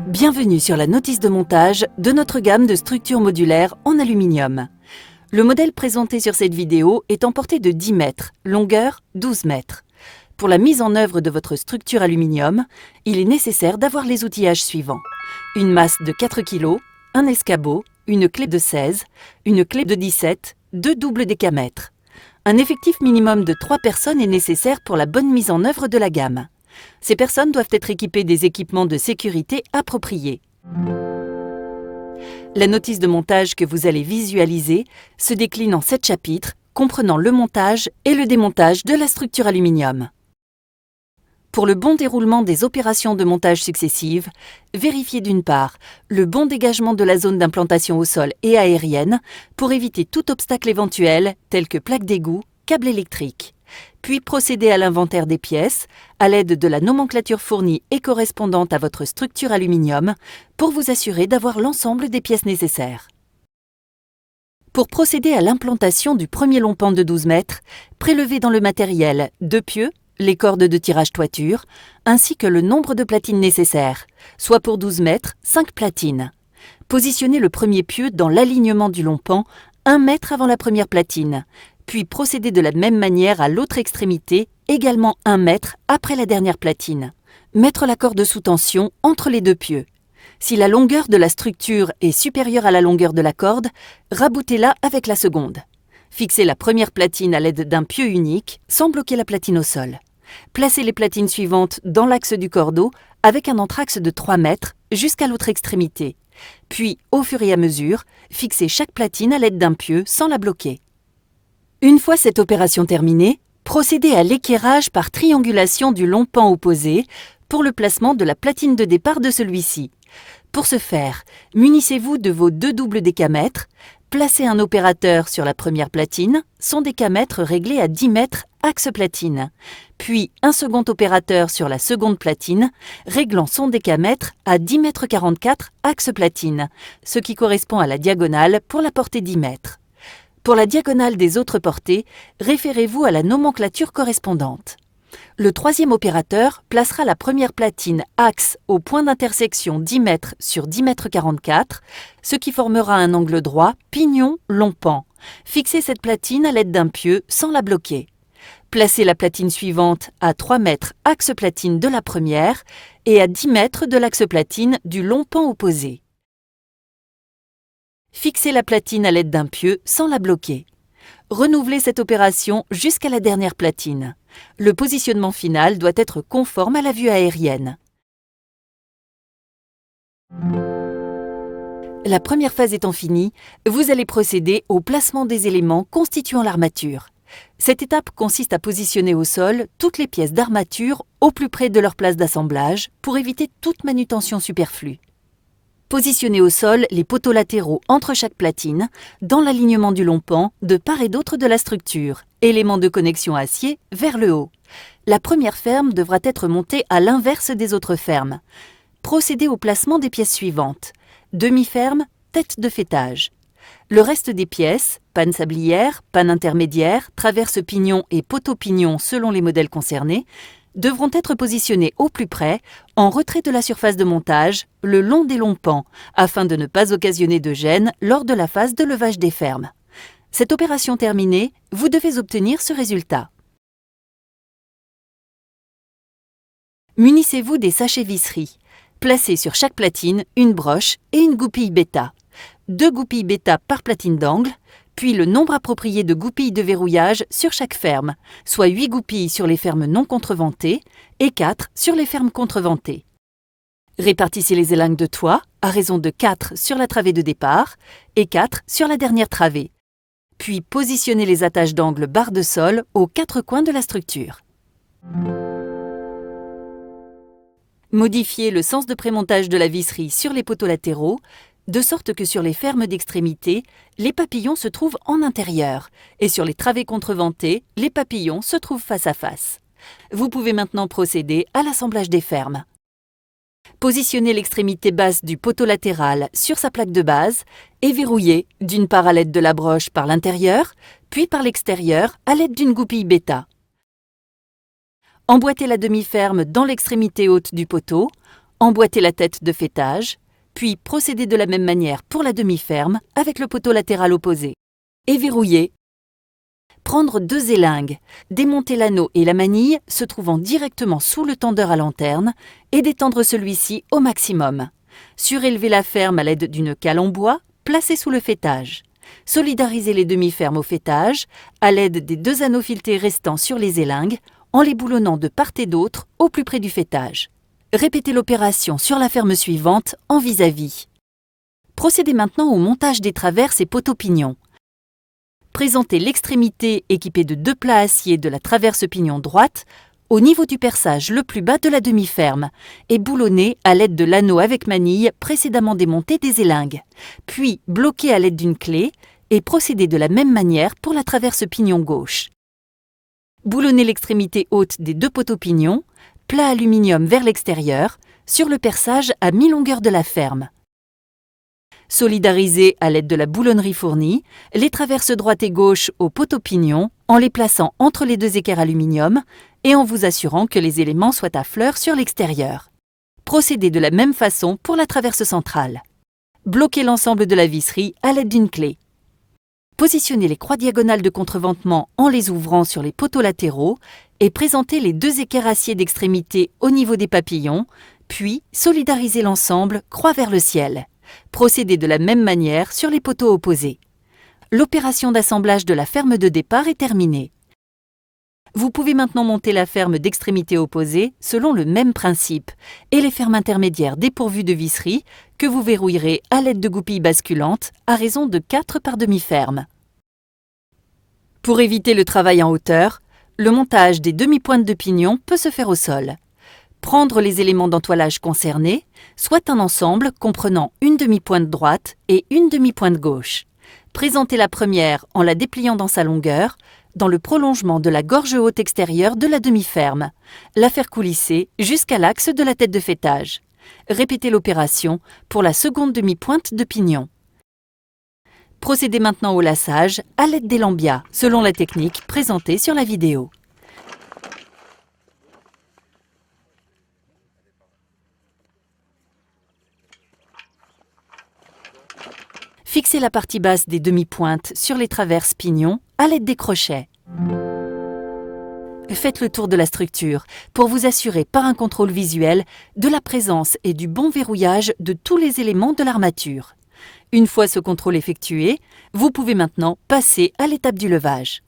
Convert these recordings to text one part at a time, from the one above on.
Bienvenue sur la notice de montage de notre gamme de structures modulaires en aluminium. Le modèle présenté sur cette vidéo est en portée de 10 mètres, longueur 12 mètres. Pour la mise en œuvre de votre structure aluminium, il est nécessaire d'avoir les outillages suivants. Une masse de 4 kg, un escabeau, une clé de 16, une clé de 17, deux doubles décamètres. Un effectif minimum de 3 personnes est nécessaire pour la bonne mise en œuvre de la gamme. Ces personnes doivent être équipées des équipements de sécurité appropriés. La notice de montage que vous allez visualiser se décline en 7 chapitres, comprenant le montage et le démontage de la structure aluminium. Pour le bon déroulement des opérations de montage successives, vérifiez d'une part le bon dégagement de la zone d'implantation au sol et aérienne pour éviter tout obstacle éventuel tel que plaque d'égout, câble électrique. Puis procédez à l'inventaire des pièces à l'aide de la nomenclature fournie et correspondante à votre structure aluminium pour vous assurer d'avoir l'ensemble des pièces nécessaires. Pour procéder à l'implantation du premier long pan de 12 mètres, prélevez dans le matériel 2 pieux, les cordes de tirage toiture, ainsi que le nombre de platines nécessaires, soit pour 12 mètres, 5 platines. Positionnez le premier pieu dans l'alignement du long pan, 1 mètre avant la première platine, puis procédez de la même manière à l'autre extrémité, également 1 mètre après la dernière platine. Mettre la corde sous tension entre les 2 pieux. Si la longueur de la structure est supérieure à la longueur de la corde, raboutez-la avec la seconde. Fixez la première platine à l'aide d'un pieu unique, sans bloquer la platine au sol. Placez les platines suivantes dans l'axe du cordeau avec un entraxe de 3 mètres jusqu'à l'autre extrémité. Puis, au fur et à mesure, fixez chaque platine à l'aide d'un pieu sans la bloquer. Une fois cette opération terminée, procédez à l'équerrage par triangulation du long pan opposé pour le placement de la platine de départ de celui-ci. Pour ce faire, munissez-vous de vos 2 doubles décamètres, placez un opérateur sur la première platine, son décamètre réglé à 10 mètres axe platine, puis un second opérateur sur la seconde platine, réglant son décamètre à 10 mètres 44 axe platine, ce qui correspond à la diagonale pour la portée 10 mètres. Pour la diagonale des autres portées, référez-vous à la nomenclature correspondante. Le troisième opérateur placera la première platine axe au point d'intersection 10 mètres sur 10 mètres 44, ce qui formera un angle droit pignon long pan. Fixez cette platine à l'aide d'un pieu sans la bloquer. Placez la platine suivante à 3 mètres axe platine de la première et à 10 mètres de l'axe platine du long pan opposé. Fixez la platine à l'aide d'un pieu sans la bloquer. Renouvelez cette opération jusqu'à la dernière platine. Le positionnement final doit être conforme à la vue aérienne. La première phase étant finie, vous allez procéder au placement des éléments constituant l'armature. Cette étape consiste à positionner au sol toutes les pièces d'armature au plus près de leur place d'assemblage pour éviter toute manutention superflue. Positionnez au sol les poteaux latéraux entre chaque platine, dans l'alignement du long pan, de part et d'autre de la structure, éléments de connexion acier vers le haut. La première ferme devra être montée à l'inverse des autres fermes. Procédez au placement des pièces suivantes. Demi-ferme, tête de faîtage. Le reste des pièces, panne sablière, panne intermédiaire, traverse pignon et poteau pignon selon les modèles concernés, devront être positionnés au plus près, en retrait de la surface de montage, le long des longs pans, afin de ne pas occasionner de gêne lors de la phase de levage des fermes. Cette opération terminée, vous devez obtenir ce résultat. Munissez-vous des sachets visserie. Placez sur chaque platine une broche et une goupille bêta. 2 goupilles bêta par platine d'angle, puis le nombre approprié de goupilles de verrouillage sur chaque ferme, soit 8 goupilles sur les fermes non contreventées et 4 sur les fermes contreventées. Répartissez les élingues de toit à raison de 4 sur la travée de départ et 4 sur la dernière travée. Puis positionnez les attaches d'angle barre de sol aux 4 coins de la structure. Modifiez le sens de prémontage de la visserie sur les poteaux latéraux, de sorte que sur les fermes d'extrémité, les papillons se trouvent en intérieur, et sur les travées contreventées, les papillons se trouvent face à face. Vous pouvez maintenant procéder à l'assemblage des fermes. Positionnez l'extrémité basse du poteau latéral sur sa plaque de base et verrouillez d'une part à l'aide de la broche par l'intérieur, puis par l'extérieur à l'aide d'une goupille bêta. Emboîtez la demi-ferme dans l'extrémité haute du poteau, Emboîtez la tête de faîtage, puis procédez de la même manière pour la demi-ferme avec le poteau latéral opposé. Et verrouillez. Prendre 2 élingues, démonter l'anneau et la manille se trouvant directement sous le tendeur à lanterne et détendre celui-ci au maximum. Surélevez la ferme à l'aide d'une cale en bois, placée sous le faîtage. Solidarisez les demi-fermes au faîtage à l'aide des 2 anneaux filetés restants sur les élingues en les boulonnant de part et d'autre au plus près du faîtage. Répétez l'opération sur la ferme suivante en vis-à-vis. Procédez maintenant au montage des traverses et poteaux-pignons. Présentez l'extrémité équipée de 2 plats acier de la traverse pignon droite au niveau du perçage le plus bas de la demi-ferme et boulonnez à l'aide de l'anneau avec manille précédemment démonté des élingues. Puis bloquez à l'aide d'une clé et procédez de la même manière pour la traverse pignon gauche. Boulonnez l'extrémité haute des 2 poteaux-pignons, plat aluminium vers l'extérieur, sur le perçage à mi-longueur de la ferme. Solidarisez à l'aide de la boulonnerie fournie les traverses droite et gauche au poteau-pignon en les plaçant entre les 2 équerres aluminium et en vous assurant que les éléments soient à fleur sur l'extérieur. Procédez de la même façon pour la traverse centrale. Bloquez l'ensemble de la visserie à l'aide d'une clé. Positionnez les croix diagonales de contreventement en les ouvrant sur les poteaux latéraux et présentez les 2 équerres acier d'extrémité au niveau des papillons, puis solidarisez l'ensemble croix vers le ciel. Procédez de la même manière sur les poteaux opposés. L'opération d'assemblage de la ferme de départ est terminée. Vous pouvez maintenant monter la ferme d'extrémité opposée selon le même principe et les fermes intermédiaires dépourvues de visserie que vous verrouillerez à l'aide de goupilles basculantes à raison de 4 par demi-ferme. Pour éviter le travail en hauteur, le montage des demi-pointes de pignon peut se faire au sol. Prendre les éléments d'entoilage concernés, soit un ensemble comprenant une demi-pointe droite et une demi-pointe gauche. Présentez la première en la dépliant dans sa longueur, dans le prolongement de la gorge haute extérieure de la demi-ferme. La faire coulisser jusqu'à l'axe de la tête de faîtage. Répétez l'opération pour la seconde demi-pointe de pignon. Procédez maintenant au laçage à l'aide des lambias, selon la technique présentée sur la vidéo. Fixez la partie basse des demi-pointes sur les traverses pignons à l'aide des crochets. Faites le tour de la structure pour vous assurer par un contrôle visuel de la présence et du bon verrouillage de tous les éléments de l'armature. Une fois ce contrôle effectué, vous pouvez maintenant passer à l'étape du levage.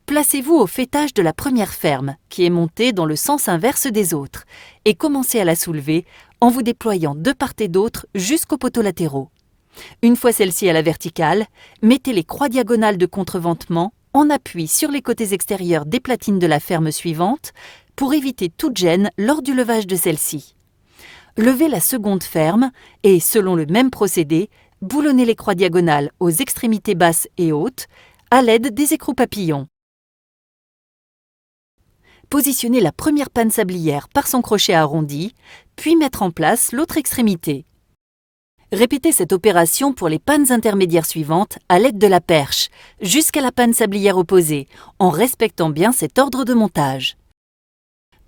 Placez-vous au faîtage de la première ferme, qui est montée dans le sens inverse des autres, et commencez à la soulever en vous déployant de part et d'autre jusqu'aux poteaux latéraux. Une fois celle-ci à la verticale, mettez les croix diagonales de contreventement en appui sur les côtés extérieurs des platines de la ferme suivante pour éviter toute gêne lors du levage de celle-ci. Levez la seconde ferme et, selon le même procédé, boulonnez les croix diagonales aux extrémités basses et hautes à l'aide des écrous papillons. Positionnez la première panne sablière par son crochet arrondi, puis mettre en place l'autre extrémité. Répétez cette opération pour les pannes intermédiaires suivantes à l'aide de la perche, jusqu'à la panne sablière opposée, en respectant bien cet ordre de montage.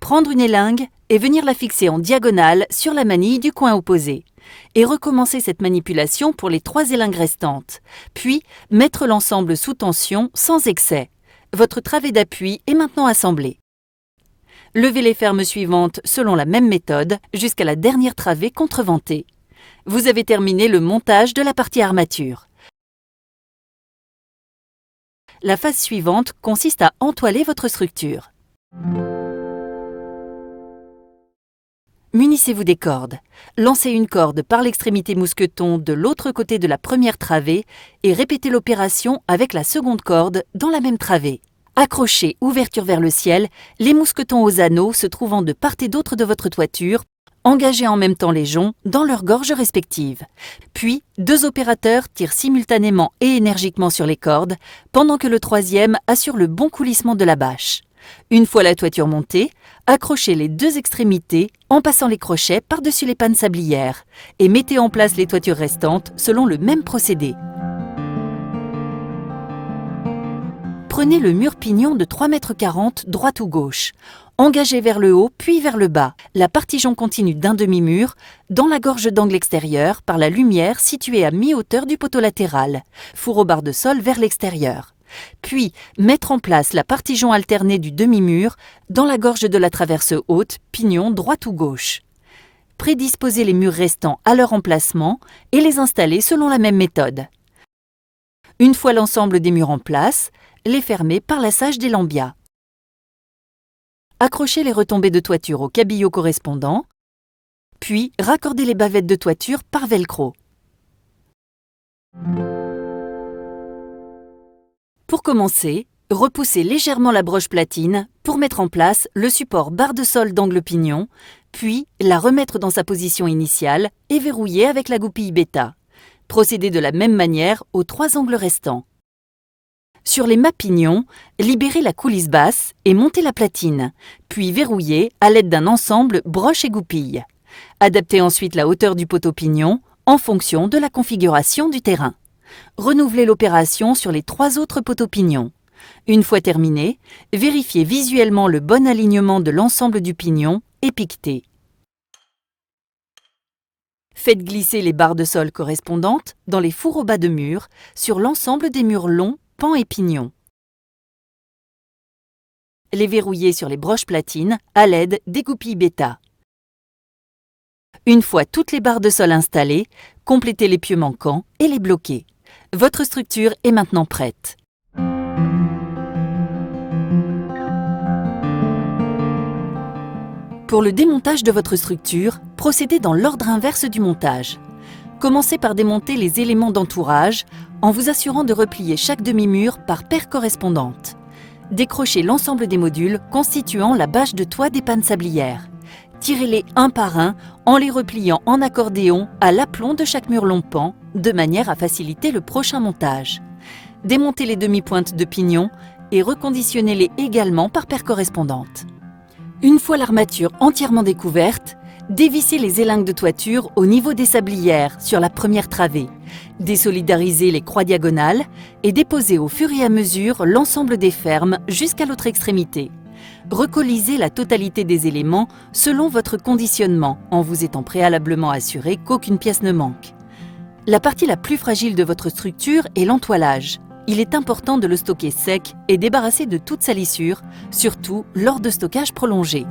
Prendre une élingue et venir la fixer en diagonale sur la manille du coin opposé. Et recommencer cette manipulation pour les 3 élingues restantes. Puis, mettre l'ensemble sous tension sans excès. Votre travée d'appui est maintenant assemblée. Levez les fermes suivantes selon la même méthode jusqu'à la dernière travée contreventée. Vous avez terminé le montage de la partie armature. La phase suivante consiste à entoiler votre structure. Munissez-vous des cordes. Lancez une corde par l'extrémité mousqueton de l'autre côté de la première travée et répétez l'opération avec la seconde corde dans la même travée. Accrochez, ouverture vers le ciel, les mousquetons aux anneaux se trouvant de part et d'autre de votre toiture. Engagez en même temps les joncs dans leurs gorges respectives. Puis, 2 opérateurs tirent simultanément et énergiquement sur les cordes, pendant que le 3e assure le bon coulissement de la bâche. Une fois la toiture montée, accrochez les 2 extrémités en passant les crochets par-dessus les pannes sablières et mettez en place les toitures restantes selon le même procédé. Prenez le mur pignon de 3,40 m droite ou gauche. Engagez vers le haut puis vers le bas. La partition continue d'un demi-mur dans la gorge d'angle extérieur par la lumière située à mi-hauteur du poteau latéral. Four au bar de sol vers l'extérieur. Puis, mettre en place la partition alternée du demi-mur dans la gorge de la traverse haute, pignon droite ou gauche. Prédisposez les murs restants à leur emplacement et les installer selon la même méthode. Une fois l'ensemble des murs en place, les fermer par l'assage des lambias. Accrochez les retombées de toiture au cabillaud correspondant, puis raccordez les bavettes de toiture par velcro. Pour commencer, repoussez légèrement la broche platine pour mettre en place le support barre de sol d'angle pignon, puis la remettre dans sa position initiale et verrouiller avec la goupille bêta. Procédez de la même manière aux 3 angles restants. Sur les mâts pignons, libérez la coulisse basse et montez la platine, puis verrouillez à l'aide d'un ensemble broche et goupille. Adaptez ensuite la hauteur du poteau pignon en fonction de la configuration du terrain. Renouvelez l'opération sur les 3 autres poteaux pignons. Une fois terminé, vérifiez visuellement le bon alignement de l'ensemble du pignon et piquetez. Faites glisser les barres de sol correspondantes dans les fours au bas de mur sur l'ensemble des murs longs, pans et pignons. Les verrouillez sur les broches platines à l'aide des goupilles bêta. Une fois toutes les barres de sol installées, complétez les pieux manquants et les bloquez. Votre structure est maintenant prête. Pour le démontage de votre structure, procédez dans l'ordre inverse du montage. Commencez par démonter les éléments d'entourage en vous assurant de replier chaque demi-mur par paire correspondante. Décrochez l'ensemble des modules constituant la bâche de toit des pannes sablières. Tirez-les un par un en les repliant en accordéon à l'aplomb de chaque mur long pan, de manière à faciliter le prochain montage. Démontez les demi-pointes de pignon et reconditionnez-les également par paire correspondante. Une fois l'armature entièrement découverte, dévissez les élingues de toiture au niveau des sablières sur la première travée. Désolidarisez les croix diagonales et déposez au fur et à mesure l'ensemble des fermes jusqu'à l'autre extrémité. Recollisez la totalité des éléments selon votre conditionnement en vous étant préalablement assuré qu'aucune pièce ne manque. La partie la plus fragile de votre structure est l'entoilage. Il est important de le stocker sec et débarrassé de toute salissure, surtout lors de stockage prolongé.